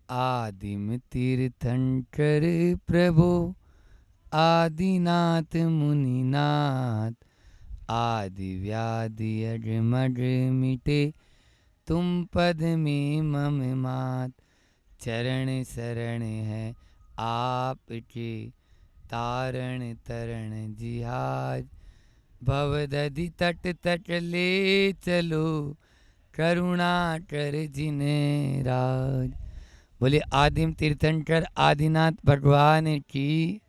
आदिम तीर्थंकर प्रभो आदिनाथ मुनिनाथ, आदि व्याधि अजमज मिटे तुम पद में मम मात। चरण शरण है आपके तारण तरण जिहाज, भवदधि तट तट ले चलो करुणा कर जिन्हें राज। बोले आदिम तीर्थंकर आदिनाथ भगवान की।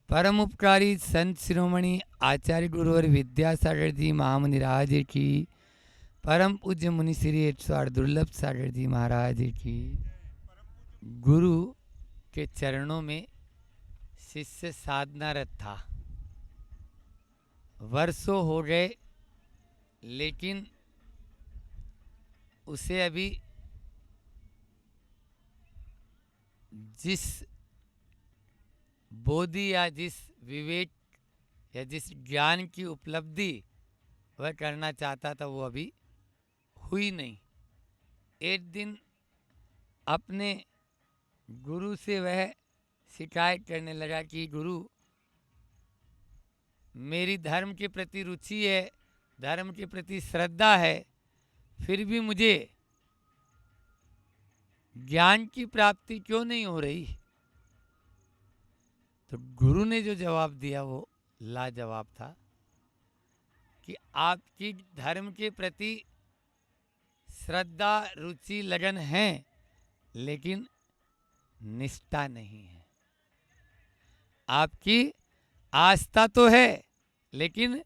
परम उपकारी संत शिरोमणि आचार्य गुरु और विद्यासागर जी महामुनिराज की। परम पूज्य मुनि श्री 108 दुर्लभ सागर जी महाराज की। गुरु के चरणों में शिष्य साधनारत था। वर्षों हो गए, लेकिन उसे अभी जिस बोधि या जिस विवेक या जिस ज्ञान की उपलब्धि वह करना चाहता था वो अभी हुई नहीं। एक दिन अपने गुरु से वह शिकायत करने लगा कि गुरु, मेरी धर्म के प्रति रुचि है, धर्म के प्रति श्रद्धा है, फिर भी मुझे ज्ञान की प्राप्ति क्यों नहीं हो रही। तो गुरु ने जो जवाब दिया वो लाजवाब था कि आपकी धर्म के प्रति श्रद्धा रुचि लगन है, लेकिन निष्ठा नहीं है। आपकी आस्था तो है, लेकिन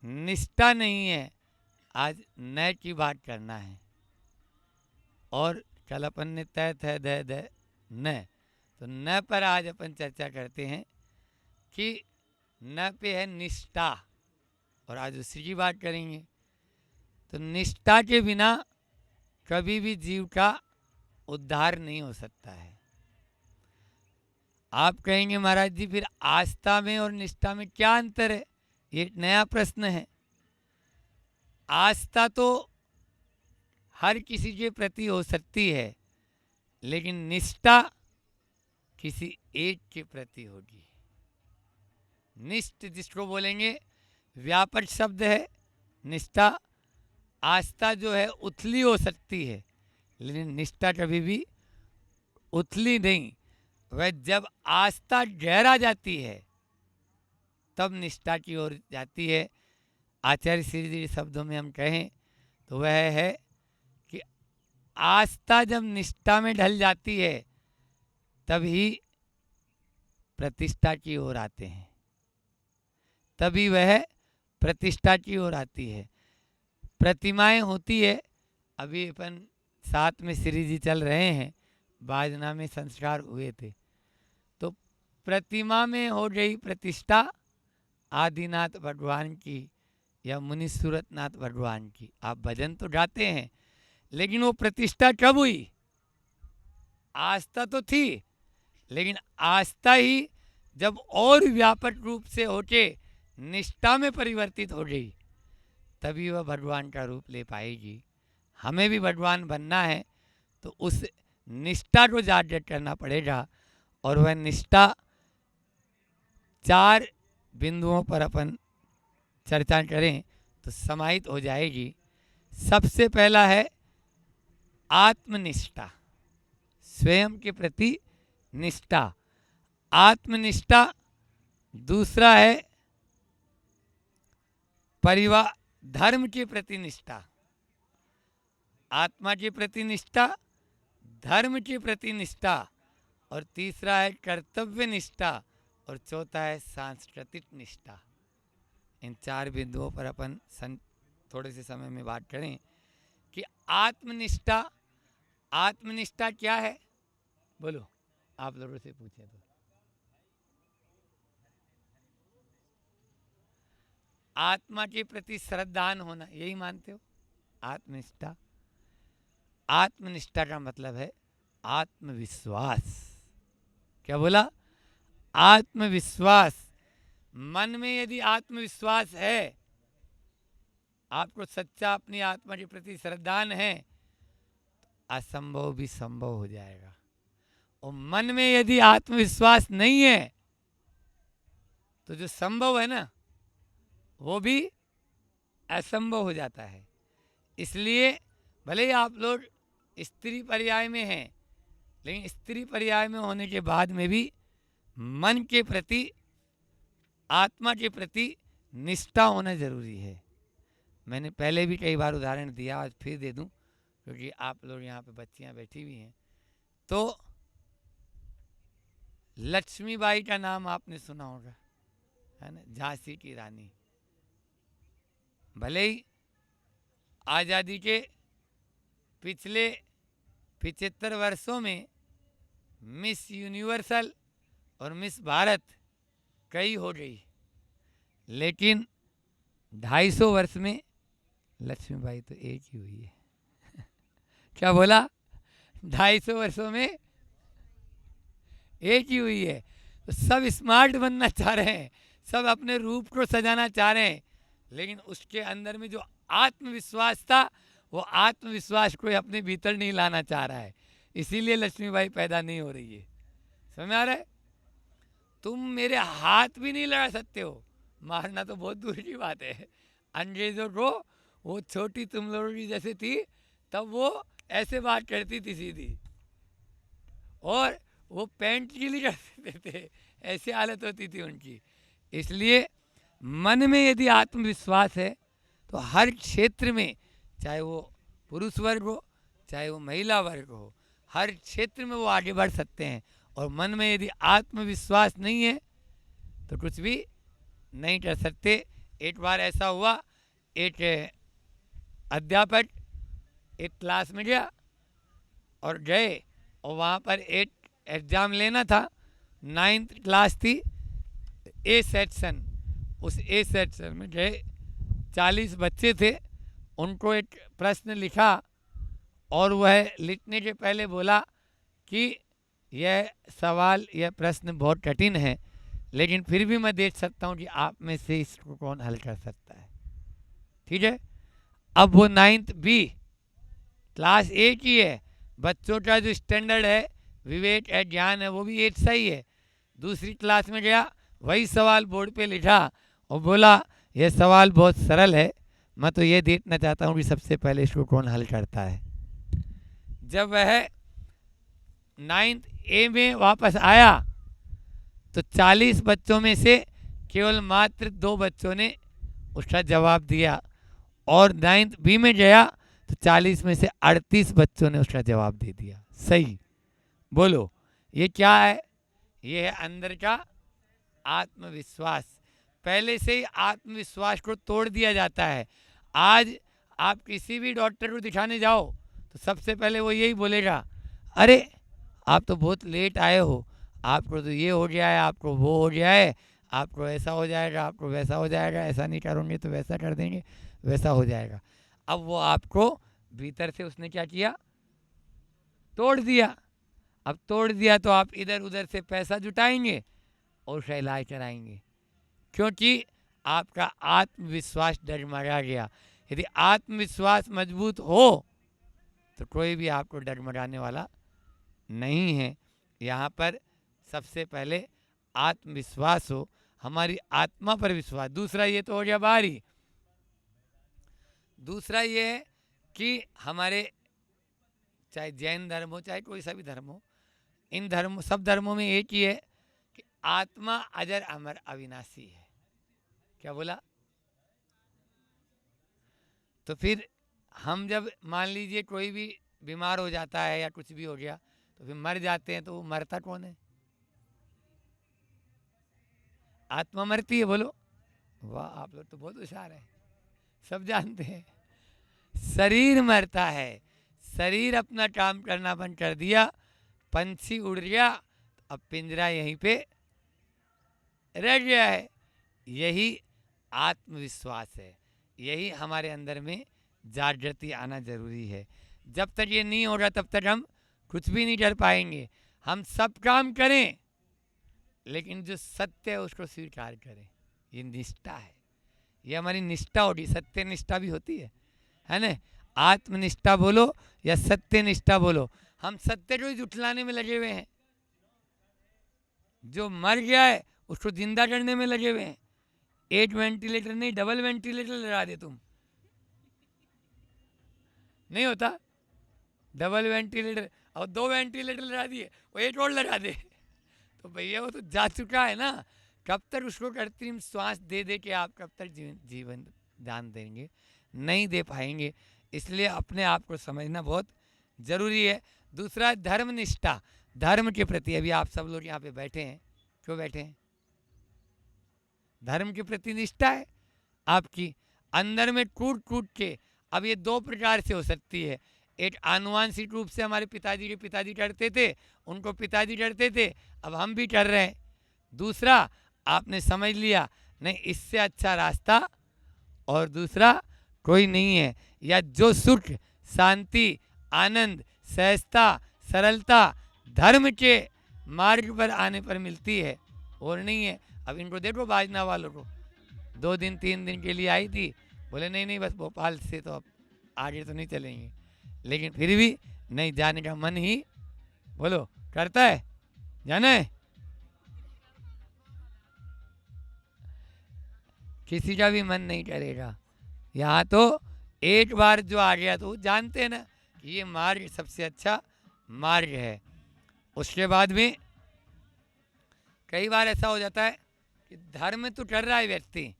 निष्ठा नहीं है। आज नए की बात करना है। और कल अपन ने तय थे दे दे न, तो न पर आज अपन चर्चा करते हैं कि न पे है निष्ठा, और आज उसी की बात करेंगे। तो निष्ठा के बिना कभी भी जीव का उद्धार नहीं हो सकता है। आप कहेंगे महाराज जी फिर आस्था में और निष्ठा में क्या अंतर है? ये एक नया प्रश्न है। आस्था तो हर किसी के प्रति हो सकती है, लेकिन निष्ठा किसी एक के प्रति होगी। निष्ठ जिसको बोलेंगे, व्यापक शब्द है निष्ठा। आस्था जो है उथली हो सकती है, लेकिन निष्ठा कभी भी उथली नहीं। वह जब आस्था गहरा जाती है तब निष्ठा की ओर जाती है। आचार्य श्री जी शब्दों में हम कहें तो वह है कि आस्था जब निष्ठा में ढल जाती है तभी प्रतिष्ठा की ओर आते हैं, तभी वह प्रतिष्ठा की ओर आती है। प्रतिमाएं होती है, अभी अपन साथ में श्री जी चल रहे हैं, बाजना में संस्कार हुए थे, तो प्रतिमा में हो गई प्रतिष्ठा आदिनाथ भगवान की या मुनि सूरतनाथ भगवान की। आप भजन तो गाते हैं, लेकिन वो प्रतिष्ठा कब हुई? आस्था तो थी, लेकिन आस्था ही जब और व्यापक रूप से होके निष्ठा में परिवर्तित हो गई तभी वह भगवान का रूप ले पाएगी। हमें भी भगवान बनना है तो उस निष्ठा को जागृत करना पड़ेगा, और वह निष्ठा 4 बिंदुओं पर अपन चर्चा करें तो समाहित हो जाएगी। सबसे पहला है आत्मनिष्ठा, स्वयं के प्रति निष्ठा, आत्मनिष्ठा। दूसरा है परिवार धर्म के प्रति निष्ठा, आत्मा के प्रति निष्ठा, धर्म के प्रति निष्ठा, और तीसरा है कर्तव्य निष्ठा, और चौथा है सांस्कृतिक निष्ठा। इन 4 बिंदुओं पर अपन थोड़े से समय में बात करें कि आत्मनिष्ठा। आत्मनिष्ठा क्या है? बोलो, आप लोगों से पूछे तो। आत्मा के प्रति श्रद्धान होना, यही मानते हो आत्मनिष्ठा? आत्मनिष्ठा का मतलब है आत्मविश्वास। क्या बोला? आत्मविश्वास। मन में यदि आत्मविश्वास है, आपको सच्चा अपनी आत्मा के प्रति श्रद्धान है, असंभव भी संभव हो जाएगा। और मन में यदि आत्मविश्वास नहीं है तो जो संभव है ना वो भी असंभव हो जाता है। इसलिए भले ही आप लोग स्त्री पर्याय में हैं, लेकिन स्त्री पर्याय में होने के बाद में भी मन के प्रति, आत्मा के प्रति निष्ठा होना जरूरी है। मैंने पहले भी कई बार उदाहरण दिया, आज फिर दे दूं क्योंकि आप लोग यहाँ पे बच्चियाँ बैठी हुई हैं। तो लक्ष्मीबाई का नाम आपने सुना होगा, है ना, झांसी की रानी। भले ही आज़ादी के पिछले 75 वर्षों में मिस यूनिवर्सल और मिस भारत कई हो गई, लेकिन 250 वर्ष में लक्ष्मीबाई तो एक ही हुई है। क्या बोला? 250 वर्षों में एक ही हुई है। तो सब स्मार्ट बनना चाह रहे हैं, सब अपने रूप को सजाना चाह रहे हैं, लेकिन उसके अंदर में जो आत्मविश्वास था वो आत्मविश्वास को अपने भीतर नहीं लाना चाह रहा है, इसीलिए लक्ष्मीबाई पैदा नहीं हो रही है। समझ आ रहा है? तुम मेरे हाथ भी नहीं लगा सकते हो, मारना तो बहुत दूर की बात है। अंग्रेजों को वो छोटी तुम लोगों की जैसे थी, तब वो ऐसे बात करती थी सीधी, और वो पैंट गीली कर देते थे, ऐसी हालत होती थी उनकी। इसलिए मन में यदि आत्मविश्वास है तो हर क्षेत्र में, चाहे वो पुरुष वर्ग हो चाहे वो महिला वर्ग हो, हर क्षेत्र में वो आगे बढ़ सकते हैं। और मन में यदि आत्मविश्वास नहीं है तो कुछ भी नहीं कर सकते। एक बार ऐसा हुआ, एक अध्यापक एक क्लास में गया और गए, और वहाँ पर एक एग्ज़ाम लेना था, 9th क्लास थी, ए सेक्शन। उस ए सेक्शन में गए, 40 बच्चे थे, उनको एक प्रश्न लिखा, और वह लिखने के पहले बोला कि यह सवाल, यह प्रश्न बहुत कठिन है, लेकिन फिर भी मैं देख सकता हूँ कि आप में से इसको कौन हल कर सकता है। ठीक है, अब वो 9th बी, क्लास 8 की है, बच्चों का जो स्टैंडर्ड है, विवेक है, ज्ञान है, वो भी 8 सही है। दूसरी क्लास में गया, वही सवाल बोर्ड पे लिखा और बोला यह सवाल बहुत सरल है, मैं तो ये देखना चाहता हूँ कि सबसे पहले इसको कौन हल करता है। जब वह 9th ए में वापस आया तो 40 बच्चों में से केवल मात्र 2 बच्चों ने उसका जवाब दिया, और 9th बी में गया तो 40 में से 38 बच्चों ने उसका जवाब दे दिया सही। बोलो ये क्या है? ये है अंदर का आत्मविश्वास। पहले से ही आत्मविश्वास को तोड़ दिया जाता है। आज आप किसी भी डॉक्टर को दिखाने जाओ तो सबसे पहले वो यही बोलेगा, अरे आप तो बहुत लेट आए हो, आपको तो ये हो गया है, आपको वो हो गया है, आपको ऐसा हो जाएगा, आपको वैसा हो जाएगा, ऐसा नहीं करोगे तो वैसा कर देंगे, वैसा हो जाएगा। अब वो आपको भीतर से उसने क्या किया? तोड़ दिया। अब तोड़ दिया तो आप इधर उधर से पैसा जुटाएंगे और उसका इलाज कराएंगे, क्योंकि आपका आत्मविश्वास डगमगा गया। यदि आत्मविश्वास मजबूत हो तो कोई भी आपको डगमगाने वाला नहीं है। यहाँ पर सबसे पहले आत्मविश्वास हो, हमारी आत्मा पर विश्वास। दूसरा ये तो हो गया बाहरी। दूसरा ये है कि हमारे चाहे जैन धर्म हो चाहे कोई सा भी धर्म हो, इन धर्म सब धर्मों में एक ही है कि आत्मा अजर अमर अविनाशी है। क्या बोला? तो फिर हम जब मान लीजिए कोई भी बीमार हो जाता है या कुछ भी हो गया तो फिर मर जाते हैं, तो वो मरता कौन है? आत्मा मरती है। बोलो वाह, आप लोग तो बहुत होशियार हैं, सब जानते हैं। शरीर मरता है, शरीर अपना काम करना बंद कर दिया, पंछी उड़ गया, अब पिंजरा यहीं पे रह गया है। यही आत्मविश्वास है, यही हमारे अंदर में जागृति आना जरूरी है। जब तक ये नहीं होगा तब तक हम कुछ भी नहीं कर पाएंगे। हम सब काम करें लेकिन जो सत्य है उसको स्वीकार करें, ये निष्ठा है, ये हमारी निष्ठा होगी। सत्य निष्ठा भी होती है ना? आत्मनिष्ठा बोलो या सत्य निष्ठा बोलो। हम सत्य को ही जुटलाने में लगे हुए हैं। जो मर गया है उसको जिंदा करने में लगे हुए हैं। एक वेंटिलेटर नहीं, डबल वेंटिलेटर लगा दे तुम, नहीं होता। डबल वेंटिलेटर और 2 वेंटिलेटर लगा दिए, वो एक और लगा दे, तो भैया वो तो जा चुका है ना। कब तक उसको कृत्रिम श्वास दे दे के आप कब तक जीवन दान देंगे? नहीं दे पाएंगे। इसलिए अपने आप को समझना बहुत जरूरी है। दूसरा है धर्मनिष्ठा। धर्म के प्रति, अभी आप सब लोग यहाँ पे बैठे हैं, क्यों बैठे हैं? धर्म के प्रति निष्ठा है आपकी अंदर में टूट टूट के। अब ये 2 प्रकार से हो सकती है। एक आनुवांशिक रूप से हमारे पिताजी के पिताजी करते थे, उनको पिताजी करते थे, अब हम भी कर रहे हैं। दूसरा आपने समझ लिया नहीं इससे अच्छा रास्ता और दूसरा कोई नहीं है, या जो सुख शांति आनंद सहजता सरलता धर्म के मार्ग पर आने पर मिलती है और नहीं है। अब इनको देखो बाजना वालों को, 2 दिन 3 दिन के लिए आई थी, बोले नहीं नहीं बस भोपाल से तो अब आगे तो नहीं चलेंगे, लेकिन फिर भी नहीं जाने का मन ही बोलो करता है, जाना है। किसी का भी मन नहीं करेगा। यहाँ तो एक बार जो आ गया तो जानते हैं ना कि ये मार्ग सबसे अच्छा मार्ग है। उसके बाद में कई बार ऐसा हो जाता है कि धर्म तो कर रहा है व्यक्ति,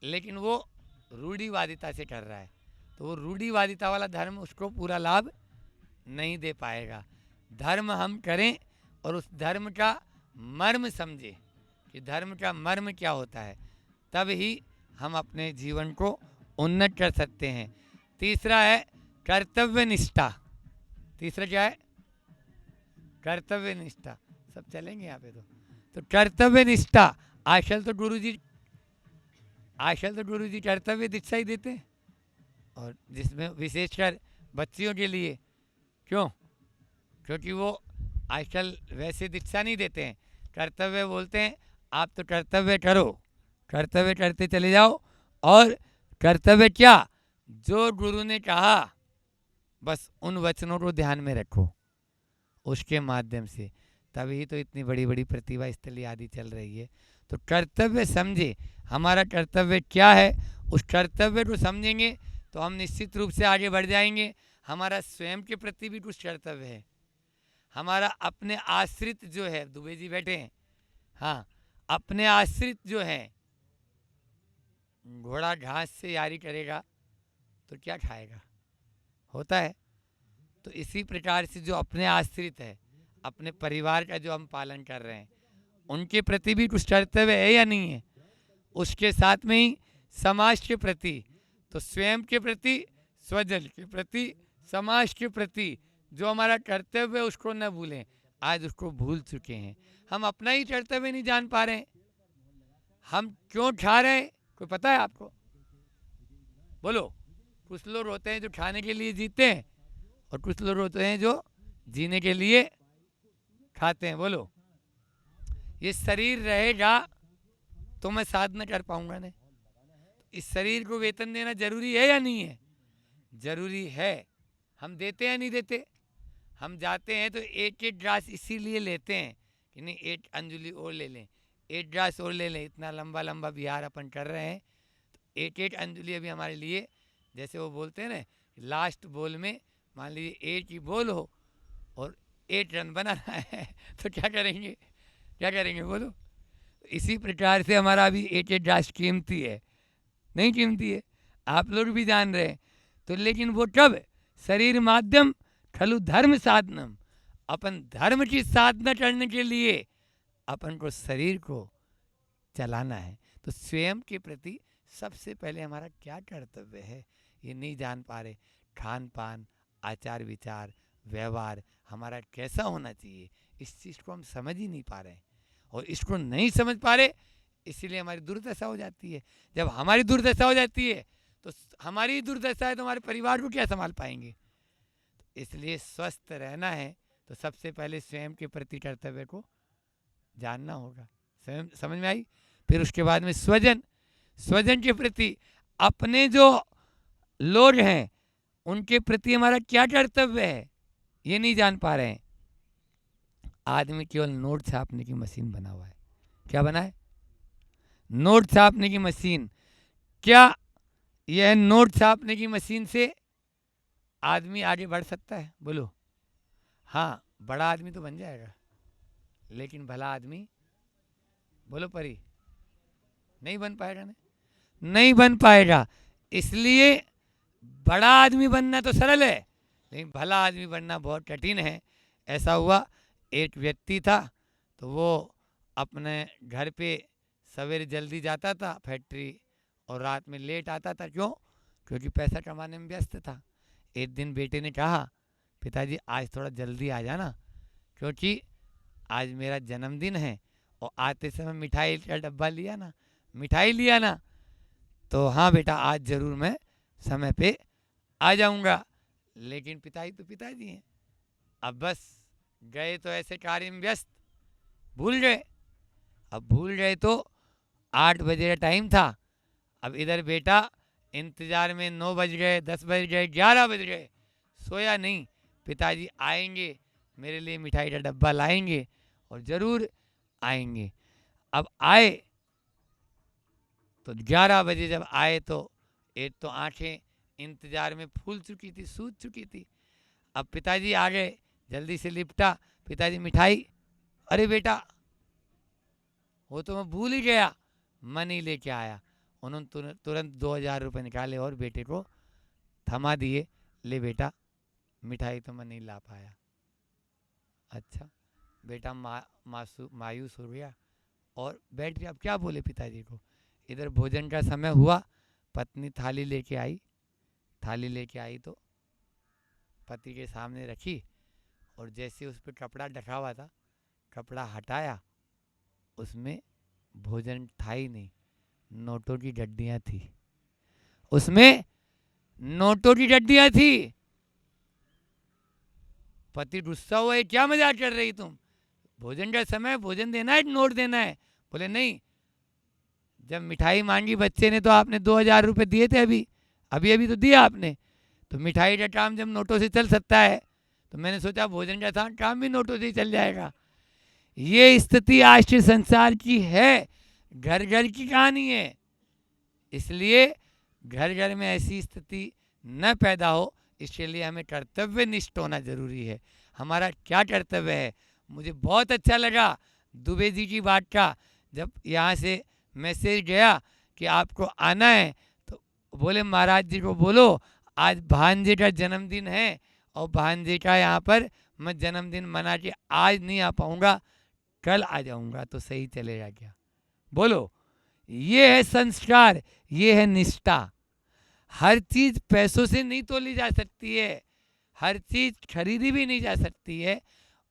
लेकिन वो रूढ़िवादिता से कर रहा है, तो वो रूढ़िवादिता वाला धर्म उसको पूरा लाभ नहीं दे पाएगा। धर्म हम करें और उस धर्म का मर्म समझे कि धर्म का मर्म क्या होता है, तब ही हम अपने जीवन को उन्नत कर सकते हैं। तीसरा है कर्तव्य निष्ठा। तीसरा क्या है? कर्तव्य निष्ठा। सब चलेंगे यहाँ पे तो कर्तव्य निष्ठा। आजकल तो गुरुजी कर्तव्य दीक्षा ही देते हैं, और जिसमें विशेषकर बच्चियों के लिए। क्यों? क्योंकि वो आजकल वैसे दीक्षा नहीं देते हैं, कर्तव्य बोलते हैं। आप तो कर्तव्य करो, कर्तव्य करते चले जाओ, और कर्तव्य क्या? जो गुरु ने कहा बस उन वचनों को ध्यान में रखो, उसके माध्यम से। तभी तो इतनी बड़ी बड़ी प्रतिभा स्थली आदि चल रही है। तो कर्तव्य समझे, हमारा कर्तव्य क्या है, उस कर्तव्य को समझेंगे तो हम निश्चित रूप से आगे बढ़ जाएंगे। हमारा स्वयं के प्रति भी कुछ कर्तव्य है। हमारा अपने आश्रित जो है, दुबे जी बैठे हैं, हाँ, अपने आश्रित जो है, घोड़ा घास से यारी करेगा तो क्या खाएगा? होता है। तो इसी प्रकार से जो अपने आश्रित है, अपने परिवार का जो हम पालन कर रहे हैं, उनके प्रति भी कुछ कर्तव्य है या नहीं है? उसके साथ में ही समाज के प्रति, तो स्वयं के प्रति, स्वजन के प्रति, समाज के प्रति जो हमारा कर्तव्य है उसको न भूलें। आज उसको भूल चुके हैं। हम अपना ही कर्तव्य नहीं जान पा रहे हैं। हम क्यों खा रहे हैं, कोई पता है आपको? बोलो। कुछ लोग होते हैं जो खाने के लिए जीते हैं, और कुछ लोग होते हैं जो जीने के लिए खाते हैं। बोलो। ये शरीर रहेगा तो मैं साधना कर पाऊंगा नहीं। इस शरीर को वेतन देना जरूरी है या नहीं है? जरूरी है। हम देते हैं नहीं देते? हम जाते हैं तो एक एक ग्लास इसीलिए लेते हैं कि नहीं एक अंजलि और ले लें, एक ग्लास और ले लें। इतना लंबा लंबा बिहार अपन कर रहे हैं, तो एक एक अंजलि अभी हमारे लिए, जैसे वो बोलते हैं ना, लास्ट बॉल में मान लीजिए एक ही बॉल हो और 8 रन बनाना है, तो क्या करेंगे? क्या करेंगे बोलो? इसी प्रकार से हमारा अभी एक एक ग्लास कीमती है, नहीं कीमती है? आप लोग भी जान रहे हैं। तो लेकिन वो कब? शरीर माध्यम खलु धर्म साधनम। अपन धर्म की साधना करने के लिए अपन को शरीर को चलाना है। तो स्वयं के प्रति सबसे पहले हमारा क्या कर्तव्य है, ये नहीं जान पा रहे। खान पान, आचार विचार, व्यवहार हमारा कैसा होना चाहिए, इस चीज़ को हम समझ ही नहीं पा रहे हैं। और इसको नहीं समझ पा रहे, इसीलिए हमारी दुर्दशा हो जाती है। जब हमारी दुर्दशा हो जाती है तो हमारी दुर्दशा है तो हमारे परिवार को क्या संभाल पाएंगे? इसलिए स्वस्थ रहना है तो सबसे पहले स्वयं के प्रति कर्तव्य को जानना होगा। स्वयं समझ में आई? फिर उसके बाद में स्वजन, स्वजन के प्रति अपने जो लोग हैं, उनके प्रति हमारा क्या कर्तव्य है, ये नहीं जान पा रहे हैं। आदमी केवल नोट छापने की मशीन बना हुआ है। क्या बना है? नोट छापने की मशीन। क्या यह नोट छापने की मशीन से आदमी आगे बढ़ सकता है? बोलो। हाँ, बड़ा आदमी तो बन जाएगा, लेकिन भला आदमी, बोलो परी, नहीं बन पाएगा ना, नहीं बन पाएगा। इसलिए बड़ा आदमी बनना तो सरल है, लेकिन भला आदमी बनना बहुत कठिन है। ऐसा हुआ, एक व्यक्ति था, तो वो अपने घर पे सवेरे जल्दी जाता था फैक्ट्री, और रात में लेट आता था। क्यों? क्योंकि पैसा कमाने में व्यस्त था। एक दिन बेटे ने कहा, पिताजी आज थोड़ा जल्दी आ जाना, क्योंकि आज मेरा जन्मदिन है, और आते समय मिठाई का डब्बा लिया ना, मिठाई लिया ना। तो हाँ बेटा, आज ज़रूर मैं समय पे आ जाऊंगा। लेकिन पिताजी तो पिताजी हैं, अब बस गए तो ऐसे कार्य में व्यस्त, भूल गए। अब भूल गए तो 8 बजे का टाइम था। अब इधर बेटा इंतजार में 9 बज गए, 10 बज गए, 11 बज गए, सोया नहीं। पिताजी आएंगे, मेरे लिए मिठाई का डब्बा लाएंगे, और ज़रूर आएंगे। अब आए तो 11 बजे जब आए तो एक तो आंखें इंतजार में फूल चुकी थी, सूज चुकी थी। अब पिताजी आ गए, जल्दी से लिपटा, पिताजी मिठाई, अरे बेटा वो तो मैं भूल ही गया, मैं नहीं लेके आया। उन्होंने तुरंत 2000 रुपये निकाले और बेटे को थमा दिए, ले बेटा मिठाई तो मैं नहीं ला पाया। अच्छा, बेटा मायूस हो गया और बैठ गया। अब क्या बोले पिताजी को। इधर भोजन का समय हुआ, पत्नी थाली लेके आई, थाली लेके आई तो पति के सामने रखी, और जैसे उस पर कपड़ा ढका हुआ था, कपड़ा हटाया, उसमें भोजन था ही नहीं, नोटों की गड्डियाँ थी। उसमें नोटों की गड्डियाँ थी। पति गुस्सा हुआ, है क्या मजाक कर रही तुम, भोजन का समय, भोजन देना है, नोट देना है। बोले नहीं, जब मिठाई मांगी बच्चे ने तो आपने 2000 रुपये दिए थे, अभी अभी अभी तो दिया आपने, तो मिठाई का काम जब नोटों से चल सकता है, तो मैंने सोचा भोजन का काम भी नोटों से ही चल जाएगा। ये स्थिति आज के संसार की है, घर घर की कहानी है। इसलिए घर घर में ऐसी स्थिति न पैदा हो, इसके लिए हमें कर्तव्यनिष्ठ होना जरूरी है। हमारा क्या कर्तव्य है? मुझे बहुत अच्छा लगा दुबे जी की बात का, जब यहाँ से मैसेज गया कि आपको आना है, तो बोले महाराज जी को बोलो आज भांजे का जन्मदिन है, और भांजे का यहाँ पर मैं जन्मदिन मना के आज नहीं आ पाऊँगा, कल आ जाऊँगा तो सही चलेगा क्या? बोलो। ये है संस्कार, ये है निष्ठा। हर चीज पैसों से नहीं तोली जा सकती है, हर चीज खरीदी भी नहीं जा सकती है।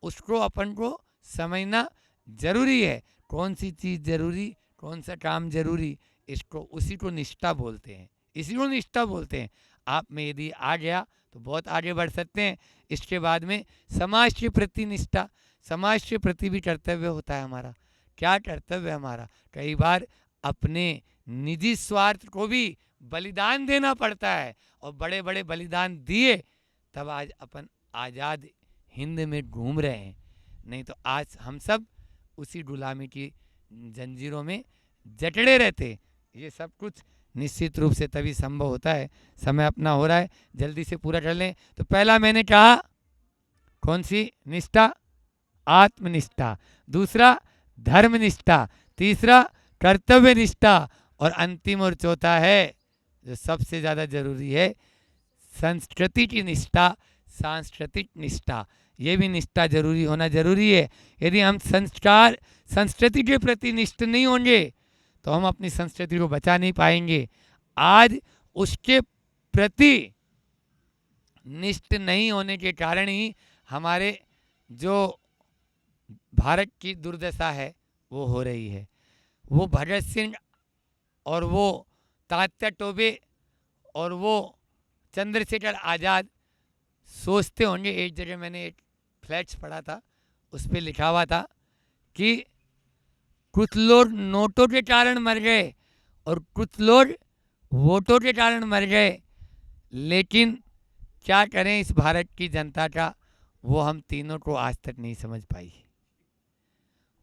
उसको अपन को समझना जरूरी है, कौन सी चीज जरूरी, कौन सा काम जरूरी, इसको उसी को निष्ठा बोलते हैं, इसी को निष्ठा बोलते हैं। आप में यदि आ गया तो बहुत आगे बढ़ सकते हैं। इसके बाद में समाज के प्रति निष्ठा, समाज के प्रति भी कर्तव्य होता है हमारा। क्या कर्तव्य है हमारा? कई बार अपने निजी स्वार्थ को भी बलिदान देना पड़ता है, और बड़े बड़े बलिदान दिए तब आज अपन आज़ाद हिंद में घूम रहे हैं। नहीं तो आज हम सब उसी गुलामी की जंजीरों में जकड़े रहते। ये सब कुछ निश्चित रूप से तभी संभव होता है। समय अपना हो रहा है, जल्दी से पूरा कर लें। तो पहला मैंने कहा कौन सी निष्ठा? आत्मनिष्ठा। दूसरा धर्मनिष्ठा। तीसरा कर्तव्य निष्ठा। और अंतिम और चौथा है जो सबसे ज़्यादा जरूरी है, संस्कृति की निष्ठा, सांस्कृतिक निष्ठा। ये भी निष्ठा जरूरी होना जरूरी है। यदि हम संस्कार संस्कृति के प्रति निष्ठ नहीं होंगे तो हम अपनी संस्कृति को बचा नहीं पाएंगे। आज उसके प्रति निष्ठ नहीं होने के कारण ही हमारे जो भारत की दुर्दशा है वो हो रही है। वो भगत सिंह और वो तात्या टोपे और वो चंद्रशेखर आज़ाद सोचते होंगे, एक जगह मैंने एक फ्लैक्स पढ़ा था, उस पर लिखा हुआ था कि कुछ लोग नोटों के कारण मर गए और कुछ लोग वोटों के कारण मर गए, लेकिन क्या करें इस भारत की जनता का, वो हम तीनों को आज तक नहीं समझ पाई।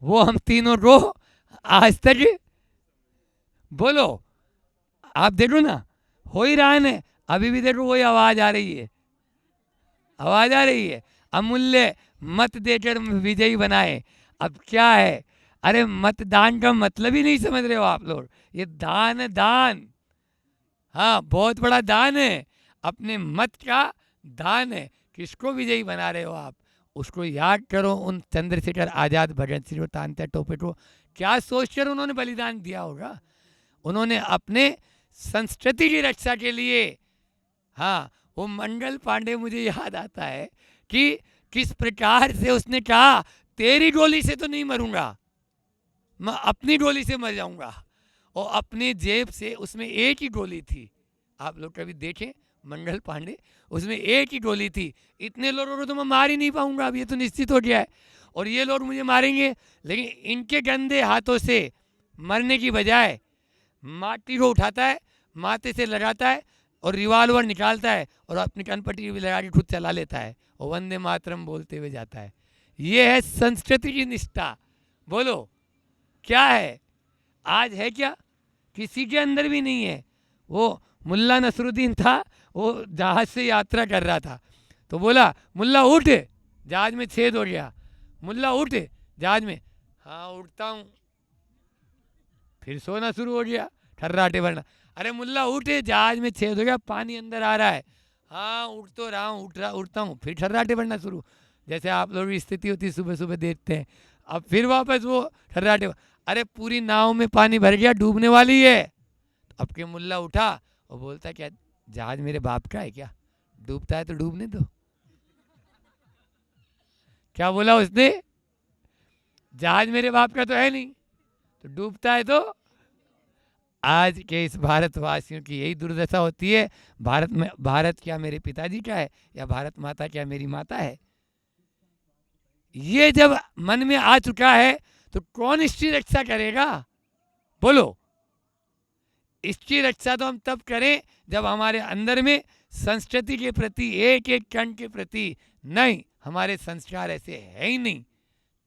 वो हम तीनों को आज तक, बोलो आप देखो ना, हो ही रहा है ना, अभी भी देखो वही आवाज आ रही है, आवाज आ रही है, अमूल्य मत देकर विजयी बनाए। अब क्या है, अरे मतदान का मतलब ही नहीं समझ रहे हो आप लोग। ये दान है, दान, हाँ बहुत बड़ा दान है, अपने मत का दान है। किसको विजयी बना रहे हो आप, उसको याद करो, उन चंद्रशेखर आजाद, भगत सिंह, तांत्या टोपे को क्या सोचकर उन्होंने बलिदान दिया होगा। उन्होंने अपने संस्कृति की रक्षा के लिए, हाँ वो मंगल पांडे मुझे याद आता है कि किस प्रकार से उसने कहा, तेरी गोली से तो नहीं मरूंगा, मैं अपनी गोली से मर जाऊंगा। और अपनी जेब से, उसमें एक ही गोली थी, आप लोग कभी देखें मंगल पांडे, उसमें एक ही गोली थी। इतने लोगों को तो मैं मार ही नहीं पाऊंगा, अब ये तो निश्चित हो गया है, और ये लोग मुझे मारेंगे, लेकिन इनके गंदे हाथों से मरने की बजाय माटी को उठाता है, माथे से लगाता है और रिवॉल्वर निकालता है और अपनी कनपट्टी भी लगा के खुद चला लेता है और वंदे मातरम बोलते हुए जाता है। ये है संस्कृति की निष्ठा। बोलो क्या है, आज है क्या, किसी के अंदर भी नहीं है। वो मुल्ला नसरुद्दीन था, वो जहाज से यात्रा कर रहा था, तो बोला मुल्ला उठ, जहाज में छेद हो गया, मुल्ला उठ जहाज में, हाँ उठता हूँ, फिर सोना शुरू हो गया, ठर्राटे भरना, अरे मुल्ला उठे, जहाज में छेद हो गया, पानी अंदर आ रहा है, हाँ उठ तो रहा हूँ, उठता हूँ, फिर ठर्राटे भरना शुरू, जैसे आप लोगों की स्थिति होती है सुबह सुबह देखते हैं। अब फिर वापस वो ठर्राटे, अरे पूरी नाव में पानी भर गया, डूबने वाली है। तो अब के मुल्ला उठा और बोलता, क्या जहाज मेरे बाप का है क्या, डूबता है तो डूबने दो। क्या बोला उसने, जहाज मेरे बाप का तो है नहीं, तो डूबता है तो। आज के इस भारतवासियों की यही दुर्दशा होती है। भारत में, भारत क्या मेरे पिताजी का है, या भारत माता क्या मेरी माता है, ये जब मन में आ चुका है तो कौन इसकी रक्षा करेगा। बोलो, इसकी रक्षा तो हम तब करें जब हमारे अंदर में संस्कृति के प्रति, एक एक कण के प्रति, नहीं हमारे संस्कार ऐसे है ही नहीं,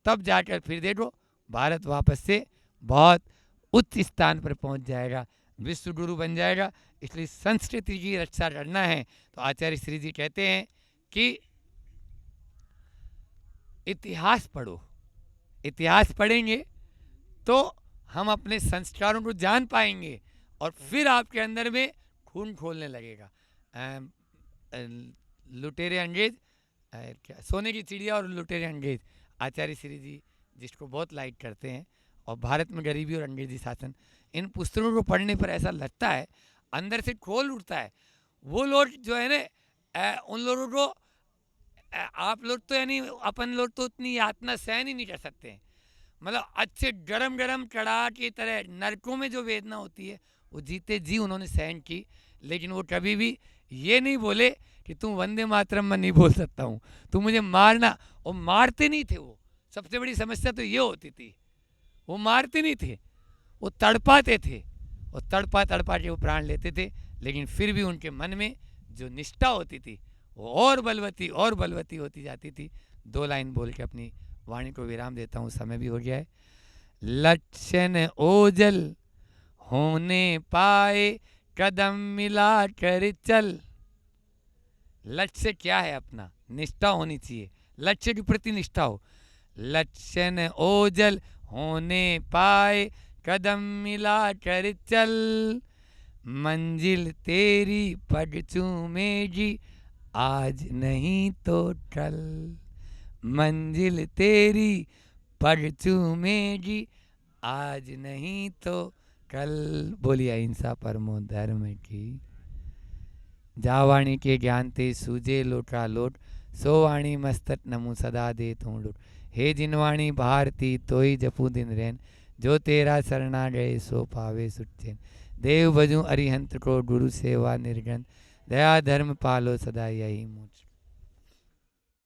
तब जाकर फिर देखो भारत वापस से बहुत उच्च स्थान पर पहुंच जाएगा, विश्व गुरु बन जाएगा। इसलिए संस्कृति की रक्षा करना है तो आचार्य श्री जी कहते हैं कि इतिहास पढ़ो, इतिहास पढ़ेंगे तो हम अपने संस्कारों को जान पाएंगे और फिर आपके अंदर में खून खोलने लगेगा। लुटेरे अंग्रेज, क्या सोने की चिड़िया और लुटेरे अंग्रेज, आचार्य श्री जी जिसको बहुत लाइक करते हैं, और भारत में गरीबी और अंग्रेजी शासन, इन पुस्तकों को पढ़ने पर ऐसा लगता है अंदर से खोल उठता है। वो लोग जो है ना, उन लोगों को आप लोग तो यानी अपन लोग तो उतनी यातना सहन ही नहीं कर सकते। मतलब अच्छे गरम गरम कड़ाह की तरह नरकों में जो वेदना होती है वो जीते जी उन्होंने सहन की, लेकिन वो कभी भी ये नहीं बोले कि तुम वंदे मातरम मैं नहीं बोल सकता हूँ, तुम मुझे मारना। और मारते नहीं थे वो, सबसे बड़ी समस्या तो ये होती थी, वो मारते नहीं थे, वो तड़पाते थे, और तड़पा तड़पा के वो प्राण लेते थे, लेकिन फिर भी उनके मन में जो निष्ठा होती थी वो और बलवती होती जाती थी। 2 लाइन बोल के अपनी वाणी को विराम देता हूँ, समय भी हो गया है। लक्षण ओजल होने पाए, कदम मिला कर चल। लक्ष्य क्या है, अपना निष्ठा होनी चाहिए, लक्ष्य के प्रति निष्ठा हो। लक्षण ओजल होने पाए, कदम मिला कर चल, मंजिल तेरी पग चूमेगी, आज नहीं तो कल। मंजिल तेरी पग चूमेगी, आज नहीं तो कल। बोलिए अहिंसा परमो धर्म की। जावाणी के ज्ञान ते सूजे लोटा लोट, सो वाणी मस्तक नमु सदा दे तू लुट। हे जिनवाणी भारती तोई जपू दिन रैन, जो तेरा शरणा गए सो पावे सुचैन। देव भजू अरिहंत को गुरु सेवा निर्गन, दया धर्म पालो सदा यही मुझ।